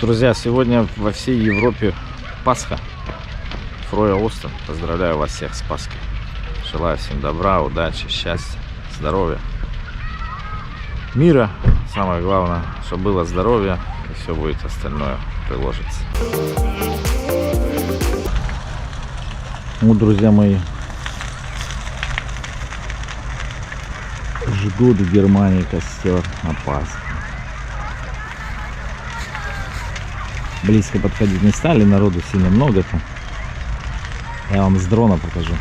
Друзья, сегодня во всей Европе Пасха. Фроя Остен. Поздравляю вас всех с Пасхой. Желаю всем добра, удачи, счастья, здоровья, мира. Самое главное, чтобы было здоровье, и все будет остальное приложится. Ну, друзья мои, ждут в Германии костер на Пасху. Близко подходить не стали, народу сильно много там. Я вам с дрона покажу.